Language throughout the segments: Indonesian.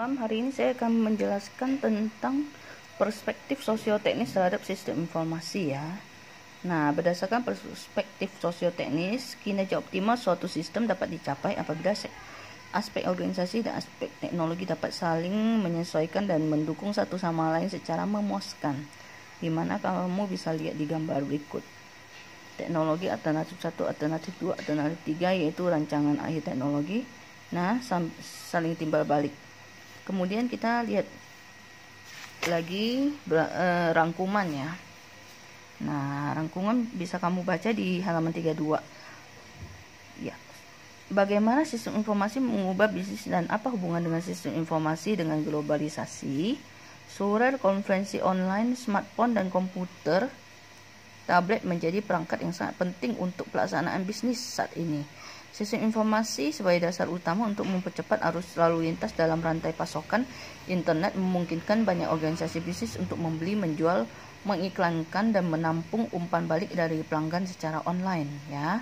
Malam hari ini saya akan menjelaskan tentang perspektif sosioteknis terhadap sistem informasi ya. Nah, berdasarkan perspektif sosioteknis, kinerja optimal suatu sistem dapat dicapai apabila aspek organisasi dan aspek teknologi dapat saling menyesuaikan dan mendukung satu sama lain secara memuaskan. Dimana kamu bisa lihat di gambar berikut. Teknologi alternatif 1, alternatif 2, alternatif 3 yaitu rancangan akhir teknologi. Nah, saling timbal balik. Kemudian kita lihat lagi rangkuman ya. Nah, rangkuman bisa kamu baca di halaman 32. Ya. Bagaimana sistem informasi mengubah bisnis dan apa hubungan dengan sistem informasi dengan globalisasi? Surat, konferensi online, smartphone dan komputer, tablet menjadi perangkat yang sangat penting untuk pelaksanaan bisnis saat ini. Sistem informasi sebagai dasar utama untuk mempercepat arus lalu lintas dalam rantai pasokan internet memungkinkan banyak organisasi bisnis untuk membeli, menjual, mengiklankan dan menampung umpan balik dari pelanggan secara online ya.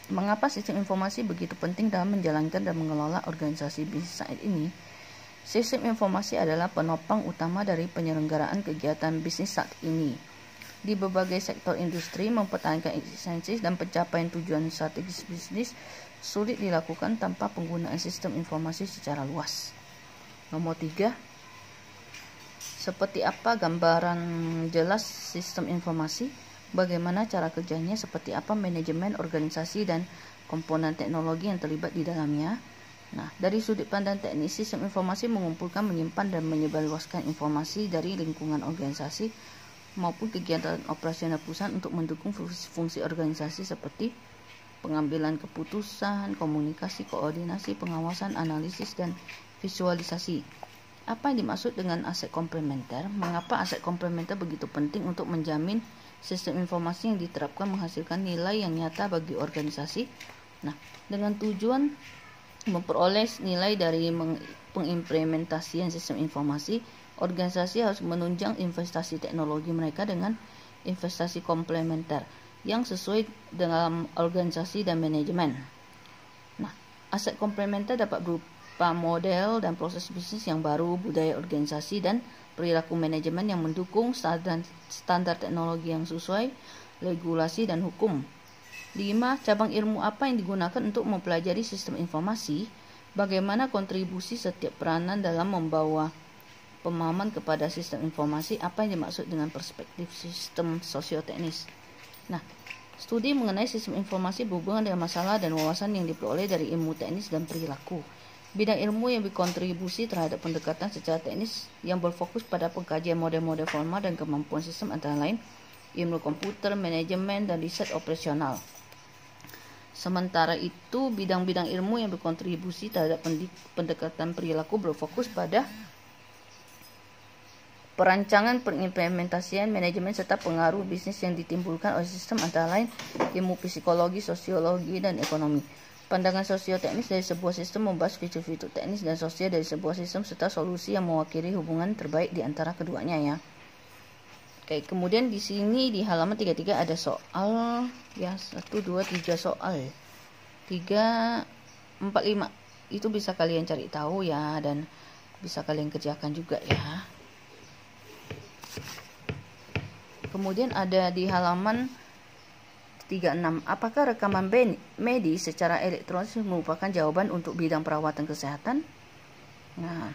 Mengapa sistem informasi begitu penting dalam menjalankan dan mengelola organisasi bisnis saat ini? Sistem informasi adalah penopang utama dari penyelenggaraan kegiatan bisnis saat ini. Di berbagai sektor industri, mempertahankan eksistensi dan pencapaian tujuan strategis bisnis sulit dilakukan tanpa penggunaan sistem informasi secara luas. Nomor 3, seperti apa gambaran jelas sistem informasi, bagaimana cara kerjanya, seperti apa manajemen organisasi dan komponen teknologi yang terlibat di dalamnya. Nah, dari sudut pandang teknis, sistem informasi mengumpulkan, menyimpan dan menyebarluaskan informasi dari lingkungan organisasi maupun kegiatan operasional perusahaan untuk mendukung fungsi organisasi seperti pengambilan keputusan, komunikasi, koordinasi, pengawasan, analisis, dan visualisasi. Apa yang dimaksud dengan aset komplementer? Mengapa aset komplementer begitu penting untuk menjamin sistem informasi yang diterapkan menghasilkan nilai yang nyata bagi organisasi? Nah, dengan tujuan memperoleh nilai dari pengimplementasian sistem informasi, organisasi harus menunjang investasi teknologi mereka dengan investasi komplementer yang sesuai dalam organisasi dan manajemen. Nah, aset komplementer dapat berupa model dan proses bisnis yang baru, budaya organisasi dan perilaku manajemen yang mendukung standar teknologi yang sesuai, regulasi dan hukum. 5. Cabang ilmu apa yang digunakan untuk mempelajari sistem informasi? Bagaimana kontribusi setiap peranan dalam membawa pemahaman kepada sistem informasi? Apa yang dimaksud dengan perspektif sistem sosioteknis? Nah, studi mengenai sistem informasi berhubungan dengan masalah dan wawasan yang diperoleh dari ilmu teknis dan perilaku. Bidang ilmu yang berkontribusi terhadap pendekatan secara teknis yang berfokus pada pengkajian model-model formal dan kemampuan sistem antara lain ilmu komputer, manajemen, dan riset operasional. Sementara itu, bidang-bidang ilmu yang berkontribusi terhadap pendekatan perilaku berfokus pada perancangan, pengimplementasian, manajemen, serta pengaruh bisnis yang ditimbulkan oleh sistem antara lain ilmu psikologi, sosiologi, dan ekonomi. Pandangan sosioteknis dari sebuah sistem membahas fitur-fitur teknis dan sosial dari sebuah sistem serta solusi yang mewakili hubungan terbaik di antara keduanya ya. Oke, kemudian di sini di halaman 33 ada soal ya, 1, 2, 3 soal. 3, 4, 5. Itu bisa kalian cari tahu ya, dan bisa kalian kerjakan juga ya. Kemudian ada di halaman 36, apakah rekaman medis secara elektronik merupakan jawaban untuk bidang perawatan kesehatan? Nah,